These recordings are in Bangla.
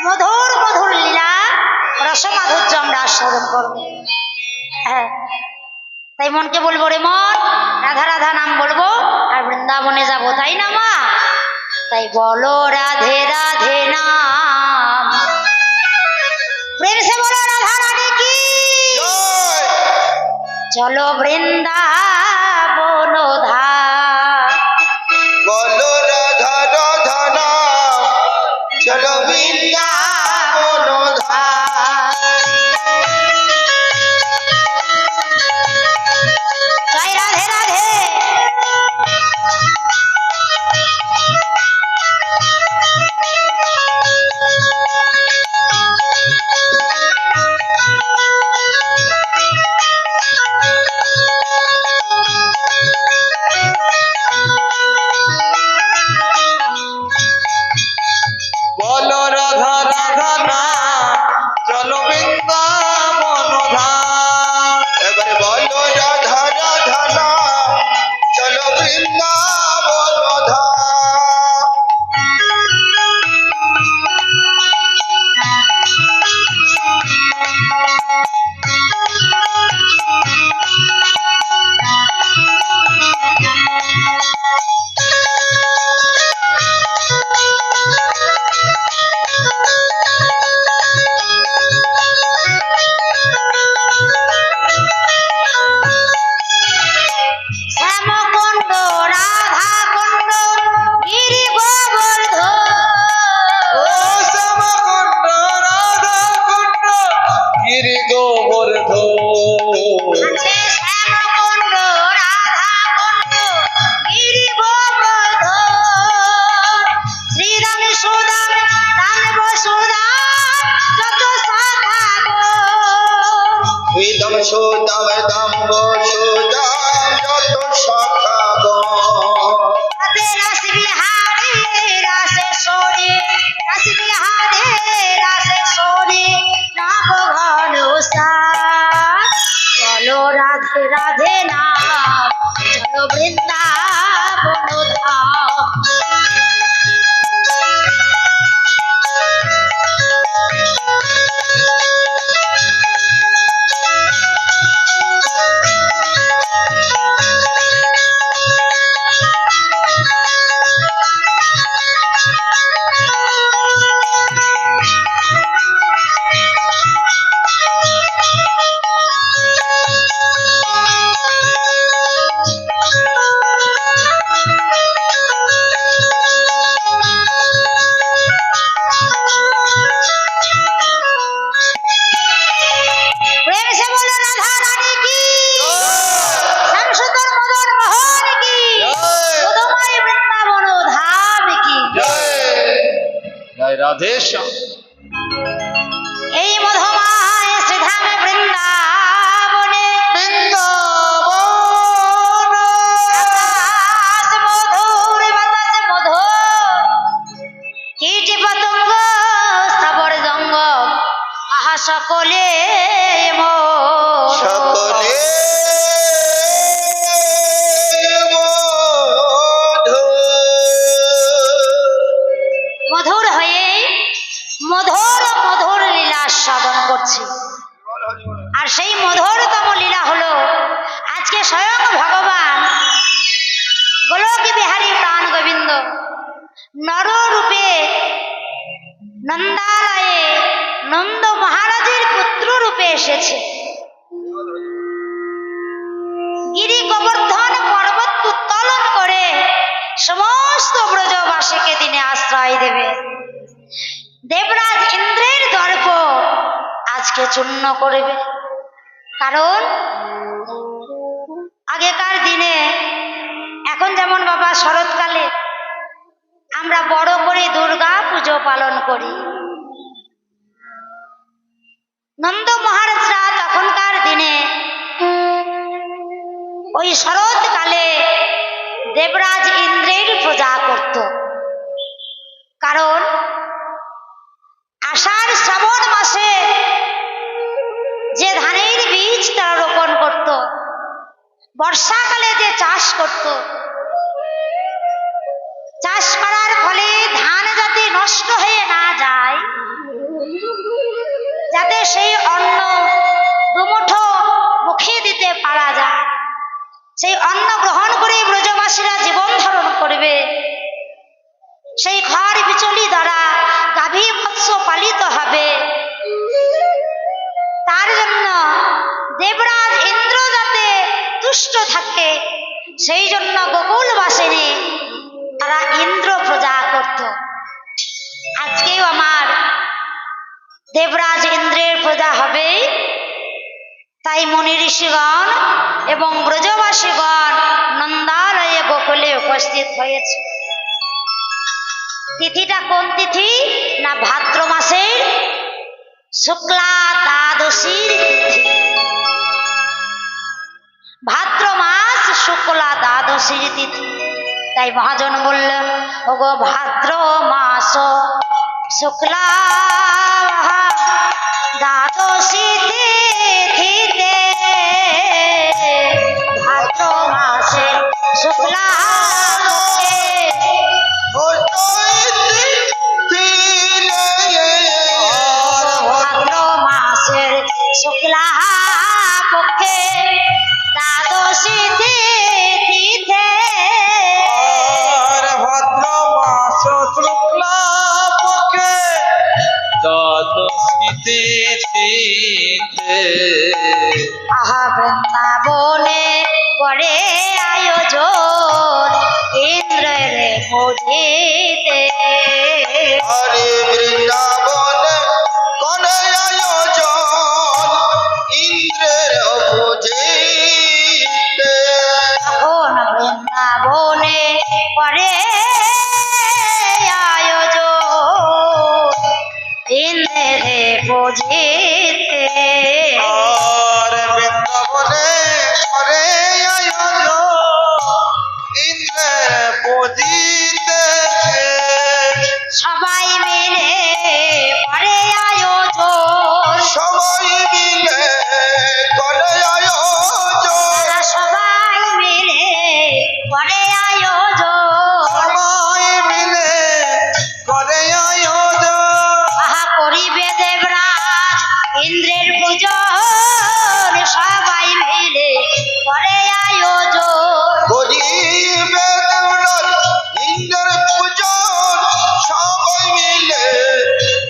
মধুর মধুর লীলা রসমাধুর্য আমরা আস্বাদন করব। হ্যাঁ, তাই মনকে বলবো, রে মন রাধা রাধা নাম বলবো আর বৃন্দাবনে যাব, তাই না মা? তাই বলো রাধে রাধে নাম, প্রেম সে বলো রাধা রানী কি, চলো বৃন্দাবন ধাম, বলো রাধা রাধা নাম, চলো বৃন্দাবন ধাম। জয় রাধে রাধে। বলো রাধা রাধা নাম, চলো বৃন্দাবন ধাম। এবারে বলো রাধা রাধা নাম, চলো বৃন্দাবন ধাম। শ্যামকুণ্ড রাধা কুণ্ড গিরি গোবর্ধন, ও শ্যামকুণ্ড রাধা কুণ্ড গিরি গোবর্ধন। আছে শ্যামকুণ্ড রাধা কুণ্ড গিরি গোবর্ধন, শ্রীরাম সুদাম দানব সুদাম যত শাখা গো, হৃদম সুদাম দাম্ব সুদাম যত শাখা গণ। রাধে রাস বিহারে রাসে সোরে, রাস বিহারে রাসে সোরে নাম ঘন সার, চলো রাধে রাধে নাম, চলো বৃন্দাবন ধাম। প্রেম সে বলো রাধা রানী কি, শ্যামসুন্দর মদন মোহন কি, মধুময় বৃন্দাবন ধাম কি। জয় রাধেশ্যাম। এই মধুময় শ্রীধাম বৃন্দাবনে আকাশ মধুর বাতাস মধুর, কীট পতঙ্গ স্থাবর জঙ্গম আহা সকলে মোর। সকলে মধুর হয়ে মধুর মধুর লীলা আস্বাদন করছি। আর সেই মধুরতম লীলা হলো আজকে স্বয়ং ভগবান গোলক বিহারী প্রাণ গোবিন্দ নররূপে নন্দালয়ে নন্দ মহারাজের পুত্র রূপে এসেছে। গিরি গোবর্ধন পর্বত উত্তোলন করে সমস্ত ব্রজবাসীকে তিনি আশ্রয় দেবে। দেবরাজ ইন্দ্রের দর্প আজকে চূর্ণ করবে। কারণ আগেকার দিনে, এখন যেমন বাবা শরৎকালে আমরা বড় করে দুর্গা পুজো পালন করি, নন্দ মহারাজরা তখনকার দিনে ওই শরৎকালে দেবরাজ ইন্দ্রের পূজা করত। কারণ আষাঢ় শ্রাবণ মাসে যে ধানের বীজ তারা রোপণ করত, বর্ষাকালে যে চাষ করত, চাষ করার ফলে ধান যাতে নষ্ট হয়ে না যায়, যাতে সেই অন্ন দুমুঠো মুখে দিতে পারা যায়, সেই অন্ন গ্রহণ করে ব্রজবাসীরা জীবন ধারণ করবে, সেই ঘর বিচলি দ্বারা গাভী বৎস পালিত হবে। তার জন্য দেবরাজ ইন্দ্র যাতে তুষ্ট থাকে, সেই জন্য গোকুলবাসিনী তারা ইন্দ্র পূজা করত। আজকেও আমার দেবরাজ ইন্দ্রের পূজা হবে, তাই মুনি ঋষিগণ এবং ব্রজবাসীগণ নন্দালয়ে গোকুলে উপস্থিত হয়েছে। তিথিটা কোন তিথি না ভাদ্র মাসের শুক্লা দ্বাদশীর তিথি। ভাদ্র মাস শুক্লা দ্বাদশীর তিথি, তাই মহাজন বললেন ওগো ভাদ্র মাস শুক্লা দ্বাদশী তিথিতে, ভাদ্র মাসে শুক্লা ভাদ্র মাসের শুক্লা পক্ষে দ্বাদশী তিথিতে, ভাদ্র মাস শুক্লা পক্ষে দ্বাদশী তিথিতে আহা বৃন্দাবনে করে আয়োজন ইন্দ্রের বুঝিতে, হরে বৃন্দাবনে করে আয়োজন ইন্দ্রের বুঝিতে, এখন বৃন্দাবনে করে আয়োজন ইন্দ্রের বুঝিতে, আর বৃন্দাবনে করে আয়োজন ইন্দ্রের বুঝিতে, সবাই মিলে করে আয়োজন, সবাই মিলে করে আয়োজন, সবাই মিলে করে আয়োজন, সবাই মিলে করে আয়োজন, আহা করিবে দেবরাজ ইন্দ্রের পূজন, সবাই মিলে করে আয়োজন, করিবে দেবরাজ ইন্দ্রের পূজন, সবাই মিলে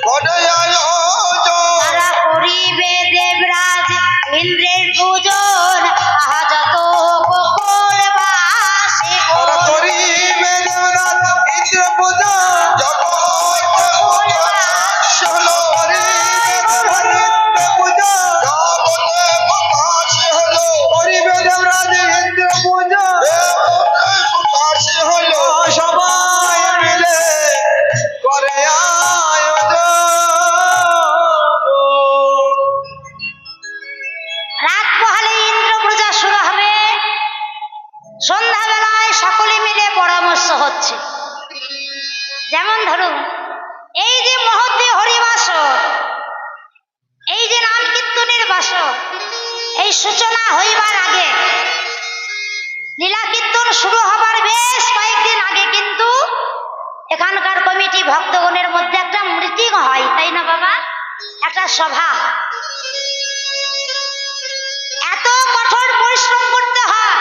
করে আয়োজন, তারা করিবে দেবরাজ ইন্দ্রের পূজন, আহা যত গোকুলবাসী ওরা করিবে দেবরাজ ইন্দ্র পূজন, যত শোনো করিবে দেবরাজ ইন্দ্র পূজন, জগতে প্রকাশ হলো, করিবে দেবরাজ ইন্দ্র পূজন, জগতে প্রকাশ হলো, সবাই মিলে করে আয়োজন। রাত পোহালে ইন্দ্র পূজা শুরু হবে। সন্ধ্যাবেলায় সকলে মিলে পরামর্শ হচ্ছে, যেমন ধরুন এই যে মহত্বে হরিবাসর, এই যে নাম কীর্তনের বাসর, এই সূচনা হইবার আগে, লীলা কীর্তন শুরু হবার বেশ কয়েকদিন আগে কিন্তু এখানকার কমিটি ভক্তগণের মধ্যে একটা মিটিং হয়, তাই না বাবা? একটা সভা। এত কঠোর পরিশ্রম করতে হয়,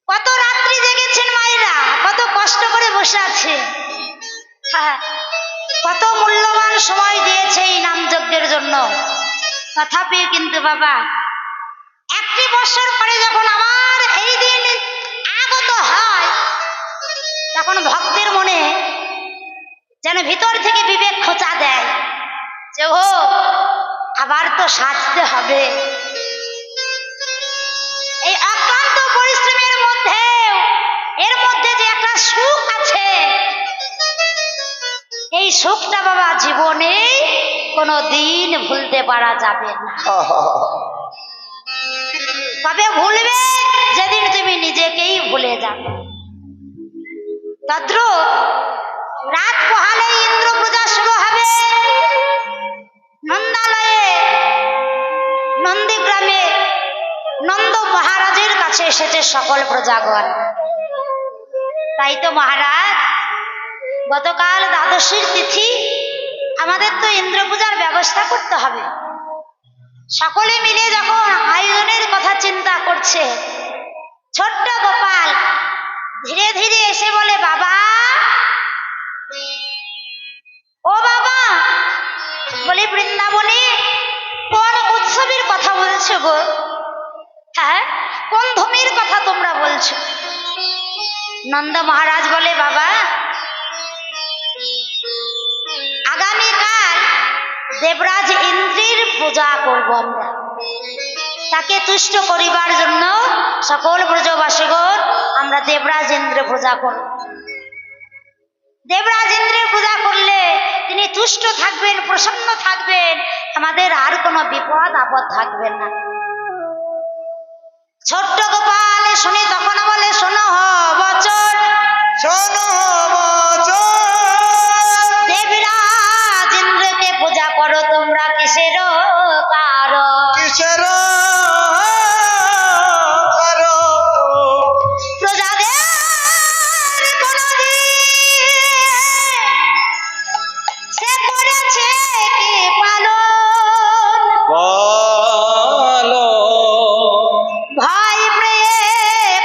কত রাত্রি জেগেছেন মায়েরা, কত কষ্ট করে বসে আছে, হ্যাঁ, কত মূল্যবান সময় দিয়েছে এই নামযজ্ঞের জন্য। তথাপি কিন্তু বাবা একটি বছর পরে যখন আবার এই দিন আগত হয়, তখন ভক্তের মনে যেন ভিতর থেকে বিবেক খোঁচা দেয় যে ও আবার তো সাজতে হবে। এই অক্লান্ত পরিশ্রমের মধ্যে এর মধ্যে যে একটা সুখ আছে, এই সুখটা বাবা জীবনে কোনো দিন ভুলতে পারা যাবে না। কবে ভুলবে? যেদিন তুমি নিজেকেই ভুলে যাবে। তদ্রূপ রাত পোহালে ইন্দ্র পূজা শুরু হবে। নন্দালয়ে নন্দীগ্রামে নন্দ মহারাজের কাছে এসেছে সকল প্রজাগণ। তাই তো মহারাজ গতকাল দ্বাদশীর তিথি, আমাদের তো ইন্দ্র পূজার ব্যবস্থা করতে হবে। সকলে মিলে যখন আয়োজনের কথা চিন্তা করছে, ছোট্ট গোপাল ধীরে ধীরে এসে বলে, বাবা ও বাবা। বলি, বৃন্দাবনে কোন উৎসবের কথা বলছো গো? হ্যাঁ, কোন ধুমির কথা তোমরা বলছো? নন্দ মহারাজ বলে, বাবা আগামীকাল দেবরাজ ইন্দ্রের পূজা করব আমরা। তাকে তুষ্ট করিবার জন্য সকল ব্রজবাসীগণ আমরা দেবরাজ ইন্দ্র পূজা করব। দেবরাজ ইন্দ্রের পূজা করলে তিনি তুষ্ট থাকবেন, প্রসন্ন থাকবেন, আমাদের আর কোনো বিপদ আপদ থাকবে না। ছোট্ট গোপাল শুনে তখন বলে, শোনো বচন, শোনো বচন, দেবরাজ ইন্দ্রকে পূজা করো তোমরা কিসের কারণ? কিসের কারণ? প্রজাদের কোনদিন সে করেছে কি পালন? বলো ভাই প্রিয়ে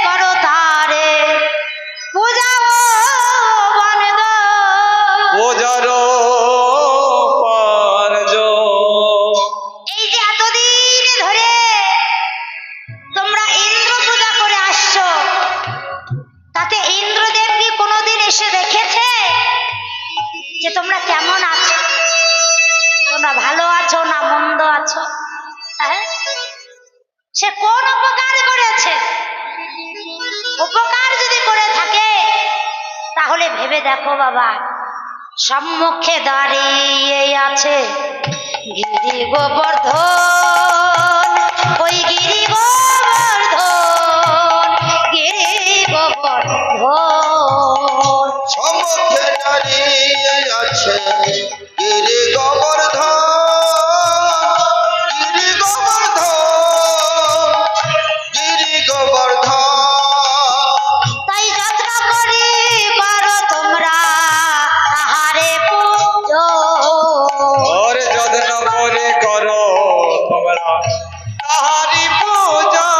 করো তারে পূজা ও বনদ। পূজারো পারজ। এই যে এতদিন ধরে তোমরা ইন্দ্র পূজা করে আসছো, তাতে ইন্দ্রদেব কি কোনোদিন এসে দেখেছে যে তোমরা কেমন আছো, তোমরা ভালো আছো না মন্দ আছো? হ্যাঁ, সে কোন উপকার করেছে? উপকার যদি করে থাকে তাহলে ভেবে দেখো বাবা, সম্মুখে দাঁড়িয়ে আছে গিরি গোবর্ধন, ওই গিরি গোবর্ধন, গিরি গোবর্ধন। সম্মুখে দাঁড়িয়ে আছে গিরি গোবর্ধন, গিরি গোবর্ধন, গিরি গোবর্ধন। তাই যত্ন করি করো তোমরা তাহারে পূজো। ওরে যত্ন করে করো তোমরা তাহারি পূজা।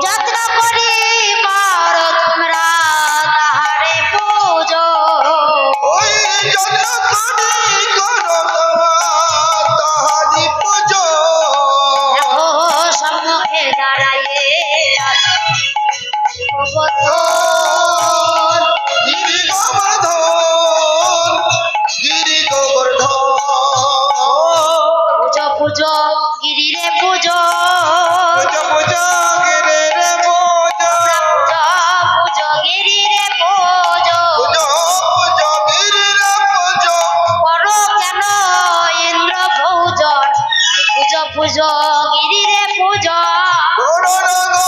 যত্ন করি করো তোমরা তাহারে পূজো। ওই যত্ন করে করো তোমরা তাহারি পূজা। দেখো সম্মুখে দাঁড়াইয়ে আছে গোবর্ধন, গিরি গোবর্ধন, গিরি গোবর্ধন। পূজো পূজো গিরিরে পূজো, পূজা পূজা গিরি রে পূজা। পূজো পূজো গিরিরে পূজো। পূজা পূজা গিরি রে পূজা। করো কেন ইন্দ্র পূজন, পূজো পূজো গিরিরে পূজো। করো না গো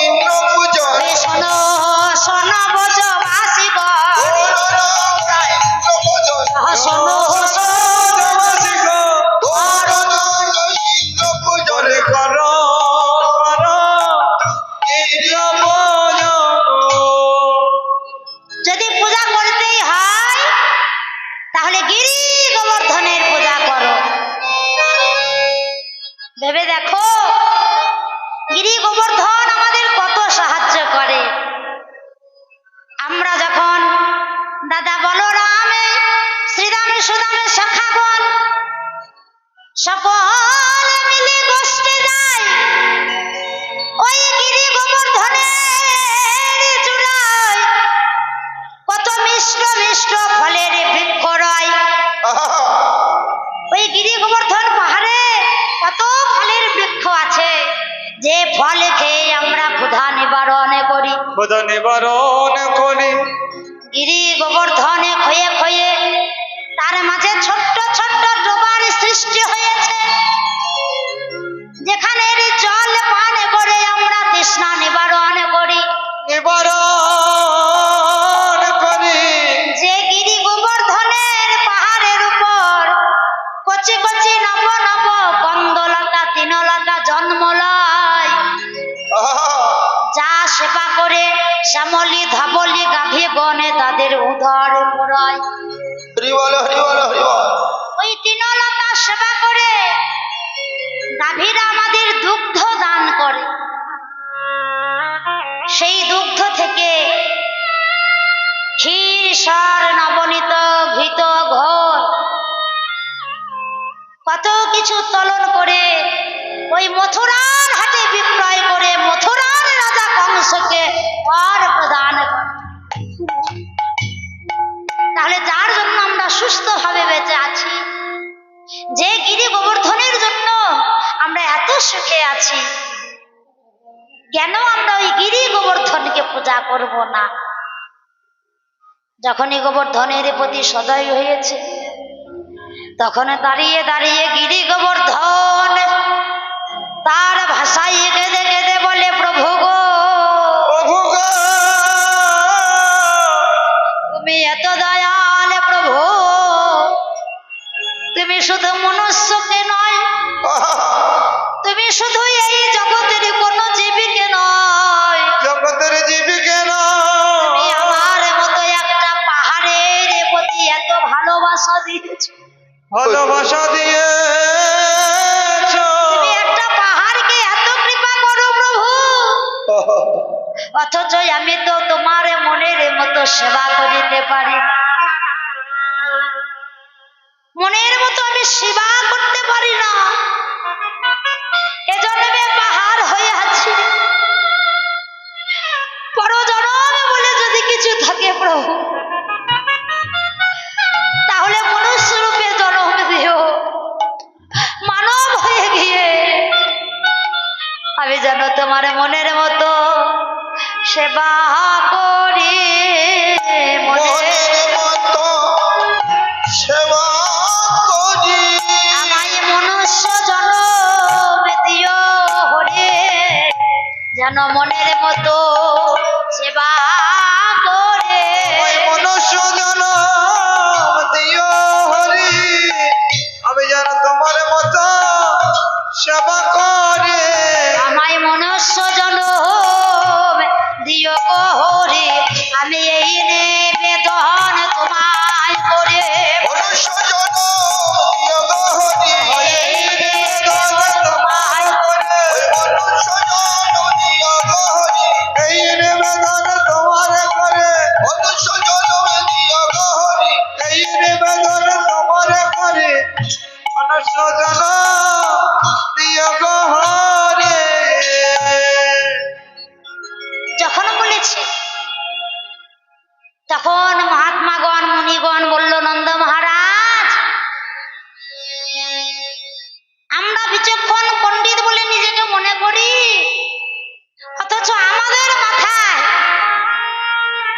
ইন্দ্র পূজা। শোনো শোনো ব্রজবাসী গণ, করো না ইন্দ্র পূজা। শোনো ব্রজবাসী গো, করো না ইন্দ্র পূজা। করো করো ইন্দ্র পূজা। যদি পূজা করতেই হয় তাহলে গিরি গোবর্ধনের পূজা করো। ভেবে দেখো গিরি গোবর্ধন আমাদের কত সাহায্য করে। আমরা যখন দাদা বলরামে শ্রীরামে সুদামে সখাগণ সকলে মিলে গোষ্ঠী যায় ওই গিরি গোবর্ধনের চূড়ায়, কত মিষ্ট মিষ্ট ফলের বৃক্ষ রয়। ওই গিরি গোবর্ধন পাহাড়ে কত ফলের বৃক্ষ আছে, যে ফল খেয়ে আমরা ক্ষুধা নিবারণ করি। খোদা নিবারণ করি। গিরি গোবর্ধনে ক্ষয়ে ক্ষয়ে তার মাঝে ছোট্ট ছোট্ট ডোবার সৃষ্টি হয়েছে, যেখানে জল পান করে আমরা তৃষ্ণা নিবারণ করি। নিবারণ করি। যে গিরি গোবর্ধনের পাহাড়ের উপর কচি কচি নব নব কন্দলতা তৃণলতা জন্মলয়, যা সেবা করে শ্যামলি ধবলি আমাদের উদর পুরায়। হরি বল হরি বল হরি বল। ওই তৃণলতা সেবা করে গাভীরা আমাদের দুগ্ধ দান করে, সেই দুগ্ধ থেকে ক্ষীর সার নবনীত ঘৃত ঘোর কত কিছু তলন করে ওই মথুরার হাটে বিক্রয় করে মথুরার রাজা কংসকে বর প্রদান করে। তাহলে যার জন্য আমরা সুস্থভাবে বেঁচে আছি, যে গিরি গোবর্ধনের জন্য আমরা এত সুখে আছি, কেন আমরা ওই গিরি গোবর্ধনকে পূজা করব না? যখনই গোবর্ধনের প্রতি সদয় হয়েছে, তখন দাঁড়িয়ে দাঁড়িয়ে গিরি গোবর্ধন তার ভাষায় কেঁদে কেঁদে বলে, প্রভু গো, প্রভু গো, তুমি এত দয়াল প্রভু, তুমি শুধু মনুষ্যকে নয়, তুমি শুধু এই জগতের কোন জীবীকে নয়, জগতের জীবিকে তুমি আমার মতো একটা পাহাড়ের প্রতি এত ভালোবাসা দিয়েছ। ভালোবাসা দিয়েছ। তুমি একটা পাহাড়কে এত কৃপা করো প্রভু, অথচ আমি তো তোমার মনের মতো সেবা করিতে পারি না। মনের মতো আমি সেবা করতে পারি না, এজন্যে পাহাড় হয়ে আছি। পরজনম বলে যদি কিছু থাকে প্রভু, তাহলে মনুষ্য রূপে জন্ম দিও, মানব হয়ে গিয়ে আমি যেন তোমার মনের মতো সেবা করি। মনের মতো সেবা করি। আমায় মনুষ্য জন্ম দিও হরে, যেন মনের মতো সেবা করে। ওই মনুষ্য জনম দিও হরি, আমি যেন তোমার মতো সেবা করে। আমায় মনুষ্য জন্ম দিও গো হরে, আমি এই নিবেদন তোমায় করে। মনুষ্য জনম দিও গো হরি, এই নিবেদন তোমায় করে। ওই মনুষ্য জনম দিও গো হরি, এই নিবেদন তোমার করে। মনুষ্য জনম দিও গো হরি, এই নিবেদন তোমার করে। মনুষ্য জনম দিও গো হরি। যখন বলেছে, তখন মহাত্মাগণ মুনিগণ বলল, নন্দ মহারাজ, আমরা বিচক্ষণ পণ্ডিত বলে নিজেকে মনে করি, অথচ আমাদের মাথায়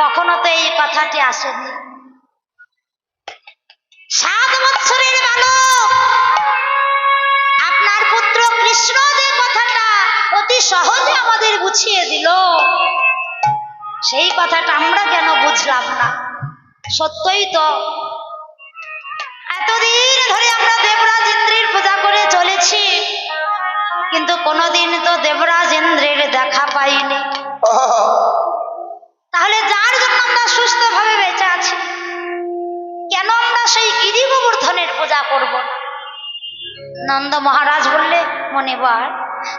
কখনো তো এই কথাটি আসেনি। 7 বৎসরের বালক আপনার পুত্র কৃষ্ণ যে কথাটা অতি সহজে আমাদের বুঝিয়ে দিল, সেই কথাটা আমরা কেন বুঝলাম না? সত্যই তো এতদিন ধরে আমরা দেবরাজ ইন্দ্রের পূজা করে চলেছি, কিন্তু কোনোদিন তো দেবরাজ ইন্দ্রের দেখা পাইনি। তাহলে যার জন্য আমরা সুস্থভাবে বেঁচে আছি, কেন আমরা সেই গিরি গোবর্ধনের পূজা করব না? নন্দ মহারাজ বললে, মনিবর,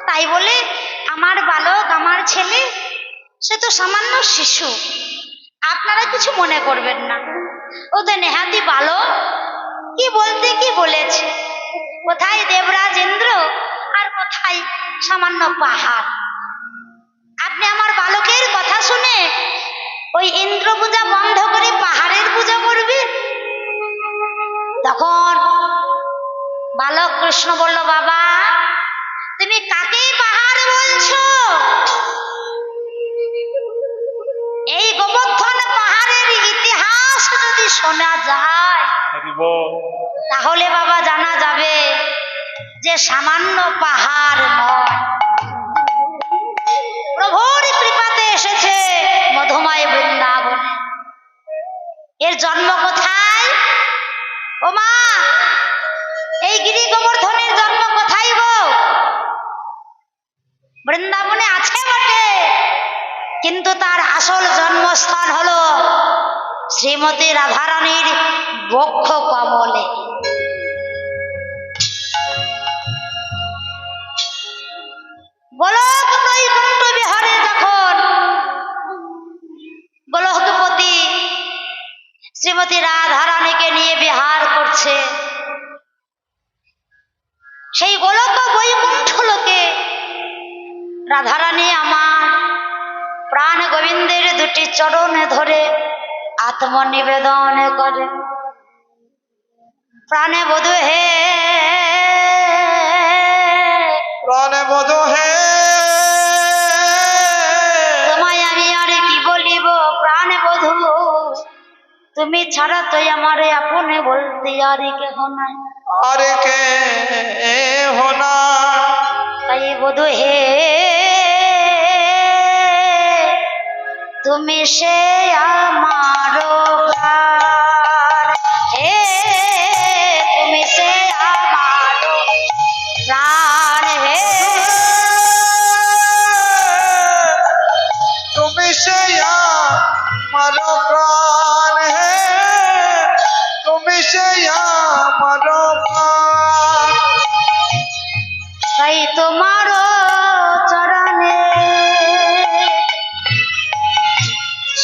তাই বলে আমার বালক, আমার ছেলে, সে তো সামান্য শিশু, আপনারা কিছু মনে করবেন না। ও তো নেহাতি বালক, কি বলতে কি বলেছে, কোথায় দেবরাজ ইন্দ্র আর কোথায় সামান্য পাহাড়। আপনি আমার বালকের কথা শুনে ওই ইন্দ্র পূজা বন্ধ করে পাহাড়ের পূজা করবে? তখন বালক কৃষ্ণ বলল, বাবা, তুমি কাকে পাহাড় বলছো? এই গোবর্ধন পাহাড়ের ইতিহাস যদি শোনা যায়, তাহলে বাবা জানা যাবে যে সামান্য পাহাড় নয়, প্রভুর কৃপাতে এসেছে মধুময় বৃন্দাবনে। এর জন্ম কোথায়? ও মা, এই গিরি গোবর্ধনের জন্ম কোথায় গো? বৃন্দাবনে আছে বটে, কিন্তু তার আসল জন্মস্থান হলো শ্রীমতী রাধারানীর বক্ষ কমলে। গোলক বৈকুণ্ঠ বিহারে যখন গোলকপতি শ্রীমতী রাধারানীকে নিয়ে বিহার করছে, সেই গোলক বৈকুণ্ঠ লোকে রাধারানী আমার প্রাণ গোবিন্দের দুটি চরণে ধরে আত্মনিবেদন করে, প্রাণে বধূ হে, প্রাণে বধূ হে, তোমায় আমি আর কি বলিব প্রাণ বধূ, তুমি ছাড়া তো আমার আপনে বলতে আর কেহ নাই, আরে কে হোনা, তাই বধূ হে তুমি সে আমার প্রাণ, হে তুমি সে আমার প্রাণ, হে তুমি সে আমার প্রাণ, হে তুমি সে আমার প্রাণ, তাই তোমার চরণে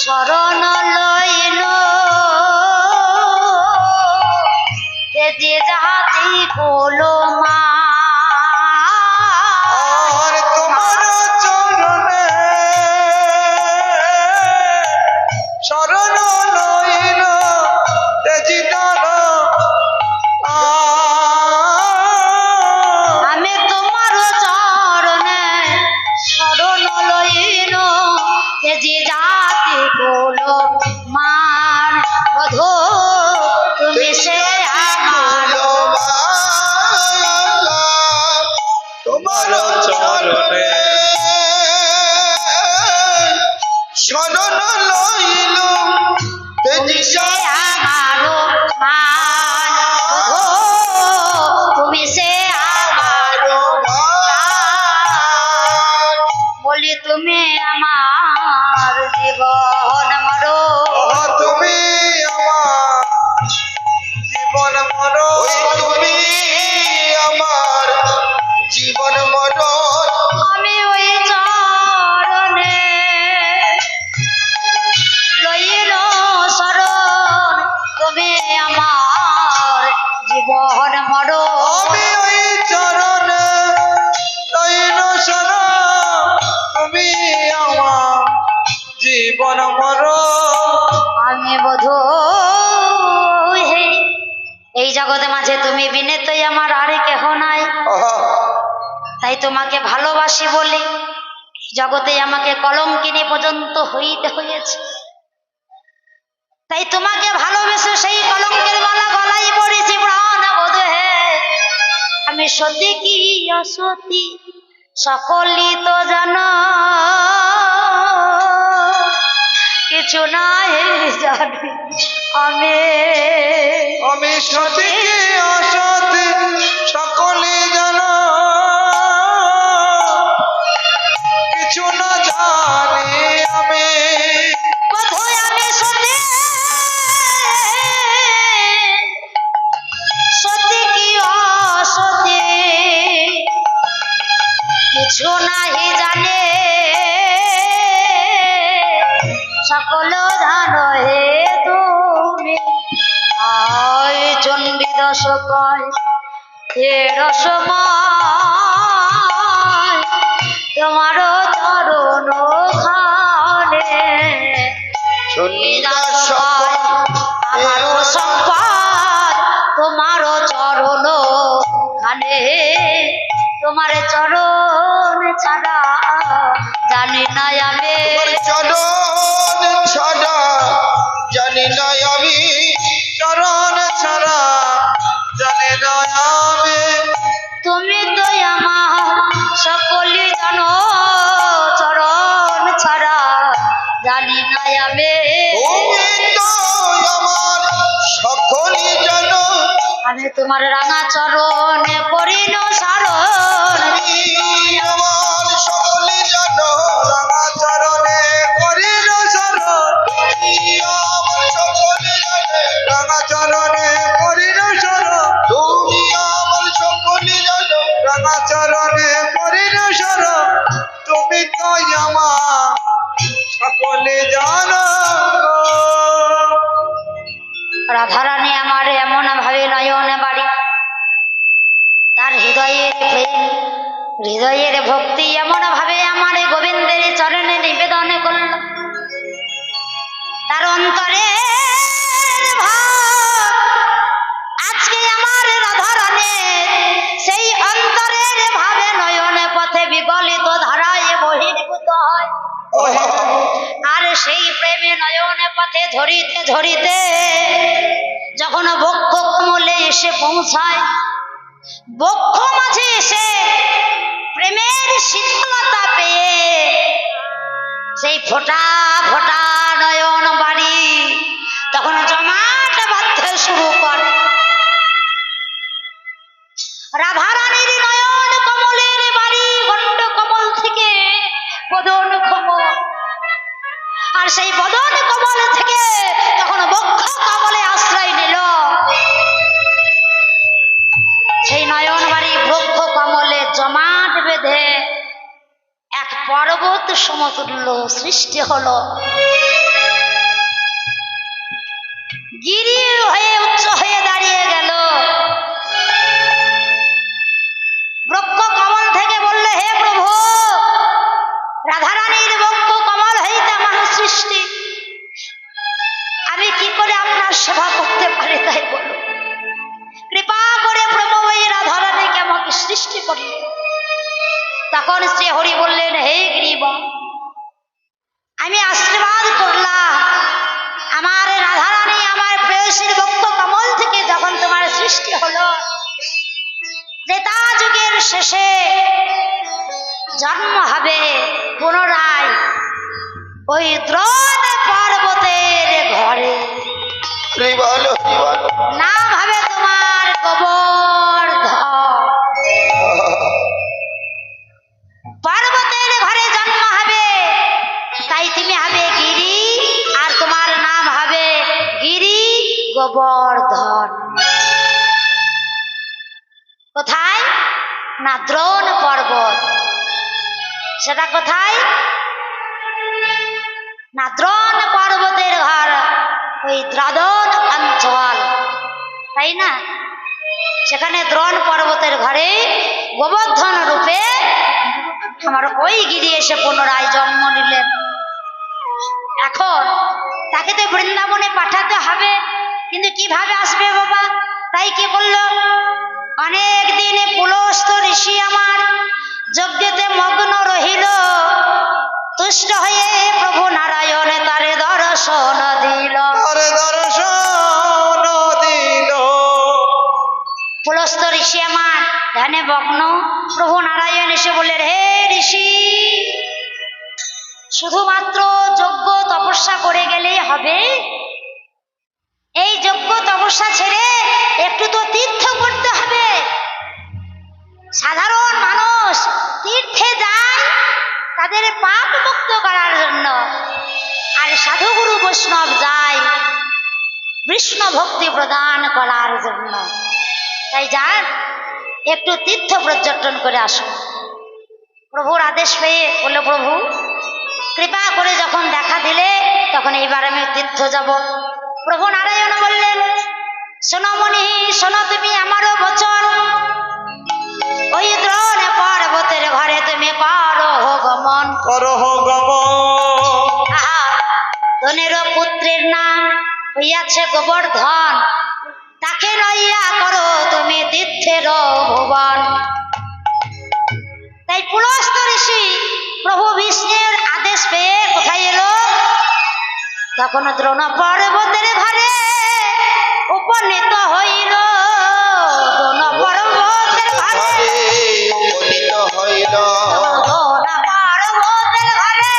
শরণ লইল যে জাতি কোলো মা, আর তোমার চরণে শরণ লইল তেজিদার, আমি তোমার চরণে শরণ লইল যে জাতি কোলো মান, বধূ তুমি সে আমার তোমার চরণে শরণ লইল সে আমার মান, বধূ তুমি সে আমার মান, বলি তুমি আমার জীবন মরো, তুমি আমার জীবন মরণ, তুমি আমার জীবন মরণ, আমি ওই চরণে লইল শরণ, তুমি আমার জীবন মরো, আমি ওই চরণে লইল শরণ, তুমি আমার জীবন মরণ, আমি বধূ হে, এই জগতে মাঝে তুমি বিনে তো আমার আর কেহ নাই, তাই তোমাকে ভালোবাসি বলে জগতে আমাকে কলঙ্কিনী পর্যন্ত হইতে হয়েছে, তাই তোমাকে ভালোবেসে সেই কলঙ্কের মালা গলায় পড়েছি প্রাণ বধূ হে, আমি সতী কি অসতী সকলই তো জানো, কিছু নাই জানি আমি, আমি সতী কি অসতী সকলে জানো, কিছু না জানি আমি, কোথায় আমি সতী, সতী কি অসতী কিছু নাহি জানে, সকল জানো হে তুমি, আয় চণ্ডী দশ কয় হে রসময় তোমার চরণ খানে, সন্ন্যাস আমারও সম্পদ তোমার চরণ খানে, তোমার চরণ ছাড়া জানি না আমি, চরণ ছাড়া জানি না আমি, চরণ ছাড়া জানি না আমি, তুমি তো আমার সকলই জানো, চরণ ছাড়া জানি না আমি, তুমি তো আমার সকলই জানো, আমি তোমার রাঙা চরণে করিল সারণ, তুমি আমার সকলই জানো, রাঙা চরণে করিল শরণ, তুমি আমার সকলই রাধারানী আমার এমন ভাবে নয়ন বাড়ি, তার হৃদয়ের প্রেম হৃদয়ের ভক্তি এমন ভাবে আমার গোবিন্দের চরণে নিবেদন করল। তার অন্তরে আজকে আমার রাধারানীর সেই অন্তরের ভাবে নয়ন পথে বিগলিত ধারায় বহির্ভূত হয়। আর সেই প্রেমে নয়ন পথে ঝরিতে ঝরিতে যখন বক্ষ কমলে এসে পৌঁছায়, বক্ষ মাঝে এসে প্রেমের শীতলতা পেয়ে সেই ফোঁটা ফোঁটা নয়ন বাড়ি তখন জমাট বাঁধতে শুরু করে। রাধারানীর নয়ন কমলের বাড়ি গণ্ড কমল থেকে বদন কমল, আর সেই বদন কমল থেকে তখন বক্ষ কমলে আশ্রয় নিল। সেই নয়ন বাড়ি বক্ষ কমলে জমাট বেঁধে এক পর্বত সমতুল্য সৃষ্টি হলো। গিরি হয়ে উচ্চ হয়ে দাঁড়িয়ে গেল। বক্ষ কমল থেকে বলল, হে প্রভু, রাধারানীর বক্ষ কমল হইতে আমার সৃষ্টি, আমি কি করে আপনার সেবা করতে পারি তাই বলুন। কৃপা করে প্রভু এই রাধারানীকে আমাকে সৃষ্টি করলেন। তখন শ্রী হরি বললেন, হে গ্রীব, আমি আশীর্বাদ করলাম, আমার রাধারানী আমার প্রেয়সীর বক্ষ কমল থেকে যখন তোমার সৃষ্টি হলো, ত্রেতা যুগের শেষে জন্ম হবে পুনরায় ওই দ্রোণ পর্বতের ঘরে। নাম হবে তোমার গোবর্ধন। পর্বতের ঘরে জন্ম হবে, তাই তুমি হবে গিরি, আর তোমার নাম হবে গিরি গোবর্ধন। কোথায়? না দ্রোণ পর্বত। সেটা কোথায়? না দ্রোণ পর্বতের ঘর, ওই দ্রাদন অঞ্চল, তাই না? সেখানে দ্রোণ পর্বতের ঘরে গোবর্ধন রূপে আমার ওই গিরি এসে পুনরায় জন্ম নিলেন। এখন তাকে তো বৃন্দাবনে পাঠাতে হবে, কিন্তু কিভাবে আসবে বাবা? তাই কি করলো, অনেক দিন পুলস্ত ঋষি আমার যজ্ঞতে মগ্ন রহিল। তুষ্ট হয়ে প্রভু নারায়ণ তারে দর্শন দিল। পুলস্ত ঋষি আমার ধ্যানে মগ্ন। প্রভু নারায়ণ এসে বললেন, হে ঋষি, শুধুমাত্র যজ্ঞ তপস্যা করে গেলেই হবে? এই যজ্ঞ তপস্যা ছেড়ে একটু তো তীর্থ করতে হবে। সাধারণ মানুষ তীর্থে যায় তাদের পাপ মুক্ত করার জন্য, আর সাধুগুরু বৈষ্ণব যায় বিষ্ণু ভক্তি প্রদান করার জন্য। তাই যান, একটু তীর্থ পর্যটন করে আসুন। প্রভুর আদেশ পেয়ে বলল, প্রভু কৃপা করে যখন দেখা দিলে তখন এইবার আমি তীর্থ যাব। প্রভু নারায়ণ বললেন, শোনো মনি, শোনো তুমি আমারও বচন, ওই দ্রোণ পর্বতের ঘরে তুমি করো গমন। ধনের পুত্রের নাম হইয়াছে গোবর্ধন, তাকে লইয়া করো তুমি তীর্থের ভুবন। তাই পুলস্ত ঋষি প্রভু বিষ্ণুর আদেশ পেয়ে কোথায় এলো? তখন দ্রোণ পর্বতের ঘরে উপনীত হইল। দ্রোণ পর্বতের ঘরে উপনীত হইল। দ্রোণ পর্বতের ঘরে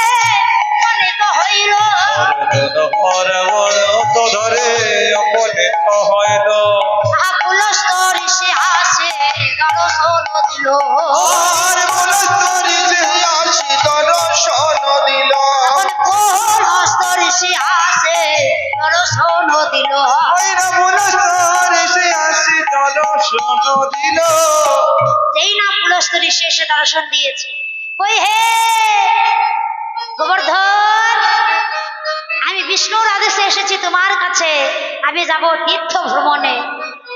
উপনীত হইল। পর্বত ধরে উপনীত হইল। পুলস্ত ঋষি হাসে দর্শন দিল। পুলস্ত ঋষি হাসি দর্শন দিল। পুলস্ত ঋষি হাসে দর্শন দিল। যেই না পুলস্ত ঋষি এসে দর্শন দিয়েছে, কই হে গোবর্ধন, আমি বিষ্ণুর আদেশে এসেছি তোমার কাছে, আমি যাব তীর্থ ভ্রমণে।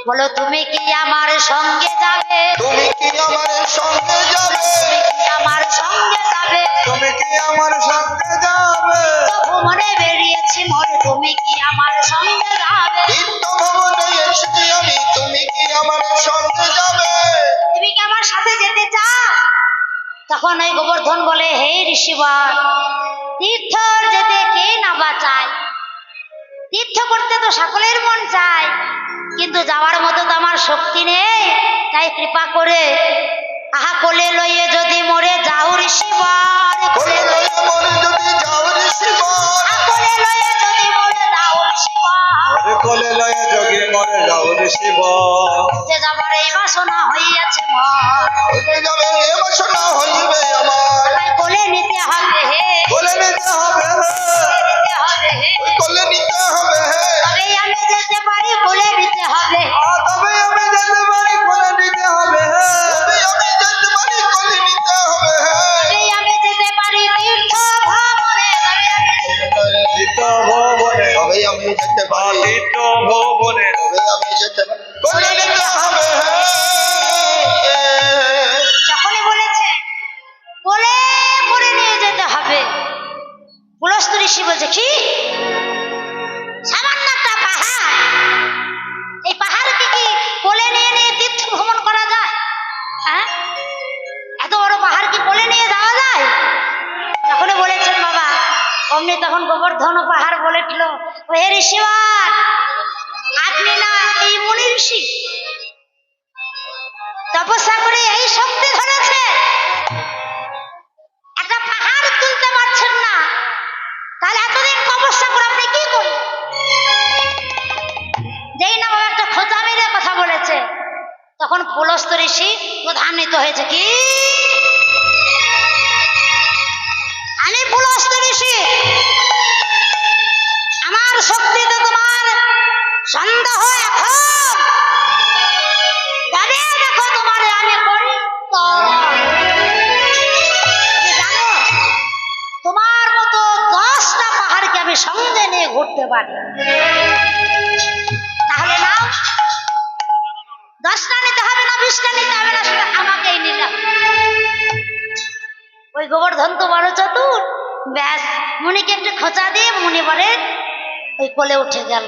বলো তুমি কি আমার সঙ্গে যাবে? তুমি কি আমার সঙ্গে যাবে? তুমি কি আমার সঙ্গে যাবে? তুমি কি আমার সঙ্গে যাবে? তীর্থ ভ্রমণে বেরিয়েছি মোর, তুমি কি আমার সঙ্গে যাবে? তীর্থ ভ্রমণে এসেছি আমি, তুমি কি আমার সঙ্গে যাবে? তুমি কি আমার সাথে যেতে চাও? তখন ওই গোবর্ধন বলে, হে ঋষিবর, তীর্থ যেতে কে না বা চায়? তীর্থ করতে তো সকলের মন চায়, কিন্তু যাওয়ার মতো তো আমার শক্তি নেই। তাই কৃপা করে আহা কোলে লইয়ে যদি মরে যাও ঋষিবর, কোলে লয়ে মরে যদি যাও ঋষিবর, আহা কোলে লইয়ে যদি মরে যাও ঋষিবর, আরে কোলে লয়ে যোগী মরে যাও ঋষিবর, যে যাবার এই বাসনা হইয়াছে মর, হইতে যাবে এ বাসনা হইবে আমার, আমায় কোলে নিতে হবে হে, কোলে নিতে হবে নিতে হবে হে, কোলে নিতে হবে তবেই আমি যেতে পারি, কোলে নিতে হবে, তবে আমি যেতে পারি, কোলে নিতে হবে তবে আমি যেতে পারি, কোলে নিতে হবে তবেই আমি যেতে পারি তীর্থ ভ্রমণে, তীর্থ ভবনে, তবে আমি যেতে পারি তীর্থ ভবনে, তবে আমি যেতে পারি, কোলে নিতে হবে যখনই বলেছে কোলে করে নিয়ে যেতে হবে, পুলস্ত ঋষি বলছে কি সামান্য একটা পাহাড়, এই পাহাড়কে কি কোলে নিয়ে নিয়ে তীর্থ ভ্রমণ করা যায়? হ্যাঁ, এত বড় পাহাড় কি কোলে নিয়ে যাওয়া যায়? যখনই বলেছেন বাবা, অমনি তখন গোবর্ধন পাহাড় বলেছিল, ও হে ঋষিবার, আপনি না এই মুনি ঋষি, তপস্যা করে এই শক্তি ধরেছে, একটা পাহাড় তুলতে পারছেন না, তাহলে এতদিন তপস্যা করে আপনি কি করলেন? যেই না বাবা একটা খোঁচা মেরে কথা বলেছে, তখন পুলস্ত ঋষি প্রধান্বিত হয়েছে, কি আমি পুলস্ত ঋষি, আমার শক্তিতে তোমার সন্দেহ এখন যাবে, দেখো তোমার আমি করি তো। তুমি জানো তোমার মতো 10টা পাহাড়কে আমি সঙ্গে নিয়ে ঘুরতে পারি, তাহলে নাও, 10টা নিতে হবে না, 20টা নিতে হবে না, সেটা আমাকেই নিতে হবে। ওই গোবর্ধন তো বড় চতুর, ব্যাস মুনিকে একটু খোঁচা দিয়ে মুনি বলে ওই কোলে উঠে গেল।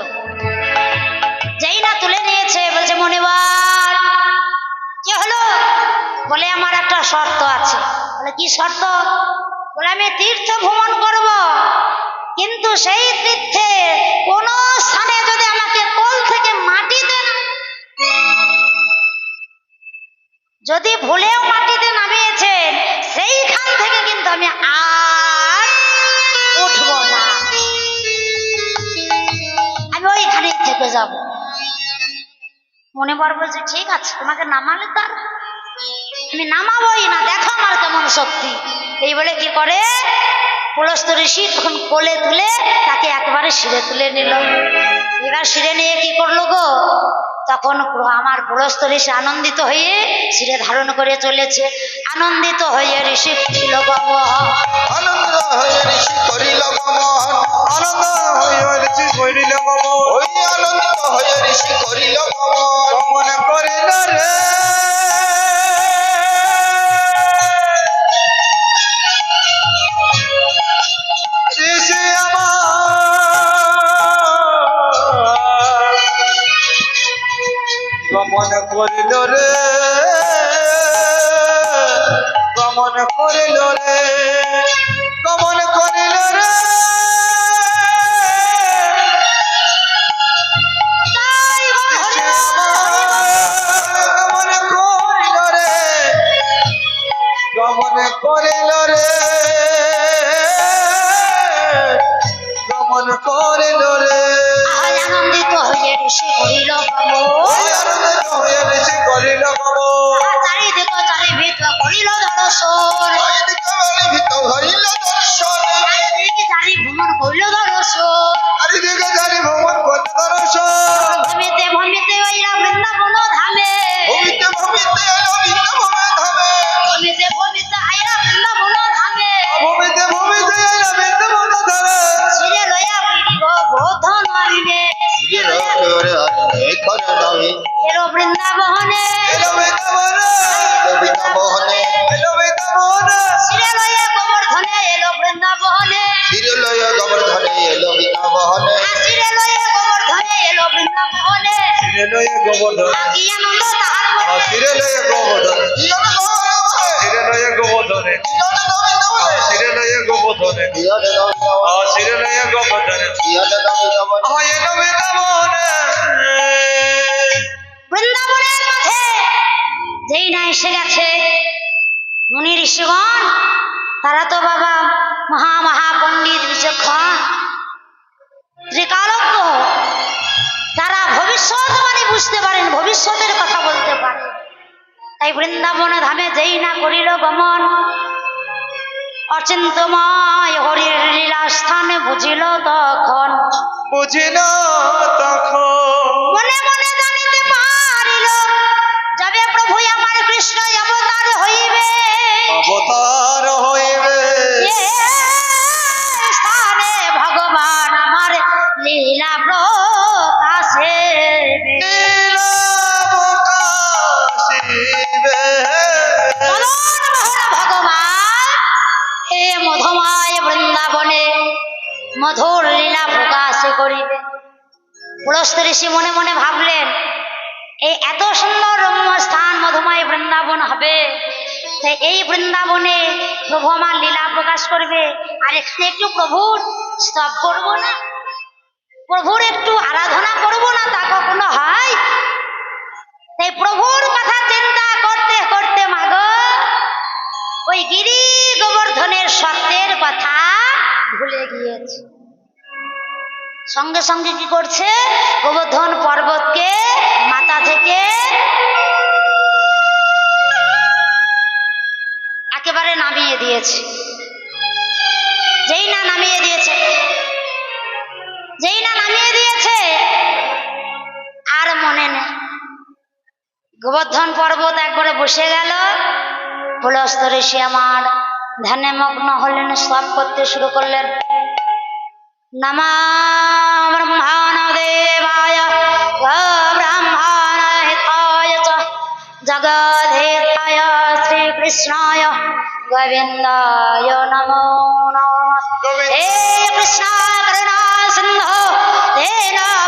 যেই না তুলে নিয়েছে, বলছে মুনিবার কি হলো? বলে আমার একটা শর্ত আছে। বলে কি শর্ত? বলে আমি তীর্থ ভ্রমণ করব, কিন্তু সেই তীর্থে কোন স্থানে যদি আমাকে কোল থেকে মাটিতে যদি ভুলেও মাটিতে নামিয়েছেন, সেইখান থেকে কিন্তু আমি আর উঠবো না, আমি ওইখানেই থেকে যাব। মনে পর বলছে ঠিক আছে, তোমাকে নামালে তার আমি নামাবোই না, দেখো আমার কেমন শক্তি। এই বলে কি করে পুলস্ত ঋষি তখন কোলে তুলে তাকে একবারে শিরে তুলে নিল। এবার শিরে নিয়ে কি করলো গো, তখন আমার পুলস্ত ঋষি আনন্দিত হয়ে শিরে ধারণ করে চলেছে। আনন্দিত হয়ে ঋষি ছিল আনন্দ হয়ে ঋষি করিল গমন, আনন্দ হয়ে ঋষি করিল গমন, ওই আনন্দ হয়ে ঋষি করিল গমন, গমন করিল রে ঋষি আমার, গমন করিল রে, গমন করিল রে, গমন করিল রে, ঋষি আমার, গমন করিল রে, গমন করিল রে, গমন করিল রে। আনন্দিত হয়ে ঋষি করিল আনন্দিত হয়ে ঋষি করিল গমন, চারিদিকে চারিভিত করিল দর্শন, চারিদিকে শিখর নবে এলো বৃন্দাবনে এলো বৃন্দাবনে এলো বৃন্দাবনে এলো বৃন্দাবনে শিরে লয়ে গোবর্ধনে এলো বৃন্দাবনে শিরে লয়ে গোবর্ধনে এলো বৃন্দাবনে শিরে লয়ে গোবর্ধনে এলো বৃন্দাবনে শিরে লয়ে গোবর্ধনে কি আনন্দ তাহার মনে শিরে লয়ে গোবর্ধনে শিরে লয়ে গোবর্ধনে শিরে লয়ে গোবর্ধনে শিরে লয়ে গোবর্ধনে এলো বৃন্দাবনে বৃন্দাবনের মাঝে যেই না এসে গেছে মুনি ঋষিগণ তারা তো বাবা মহাপণ্ডিত বিচক্ষণ ত্রিকালজ্ঞ, তারা ভবিষ্যৎ মানে বুঝতে পারেন, ভবিষ্যতের কথা বলতে পারে। তাই বৃন্দাবন ধামে যেই না করিল গমন, অচিন্তময় হরির লীলা স্থানে বুঝিল তখন, বুঝিল তখন মনে মনে জানিতে পারিল যাবে প্রভু আমার কৃষ্ণ অবতার হইবে, অবতার হইবে এ স্থানে ভগবান আমার লীলা প্রকাশে ভগবান এ মধুময় বৃন্দাবনে মধুর লীলা প্রকাশ করিবে। পুলস্ত ঋষি মনে মনে ভাবলেন এই এত সুন্দর রম্য স্থান মধুময় বৃন্দাবন হবে, তাই এই বৃন্দাবনে প্রভু আমার লীলা প্রকাশ করবে, আর এখানে একটু প্রভুর স্তব করব না, প্রভুর একটু আরাধনা করব না, তা কখনো হয়? তাই প্রভুর কথা চিন্তা করতে করতে মাগ ওই গিরি গোবর্ধনের সত্যের কথা ভুলে গিয়েছে। সঙ্গে সঙ্গে কি করছে, গোবর্ধন পর্বতকে মাথা থেকে একেবারে নামিয়ে দিয়েছে। যেই না নামিয়ে দিয়েছে আর মনে নেই, গোবর্ধন পর্বত একবারে বসে গেল। পুলস্ত ঋষি আমার ধ্যানে মগ্ন হলেন, সব করতে শুরু করলেন। নমা ব্রহ্মাণ দেবায় ব্রহ্মাণ হিতায় চ জগদ্ধিতায় শ্রীকৃষ্ণায় গোবিন্দায় নমো নমঃ। হে কৃষ্ণ করুণা সিন্ধো দীনবন্ধো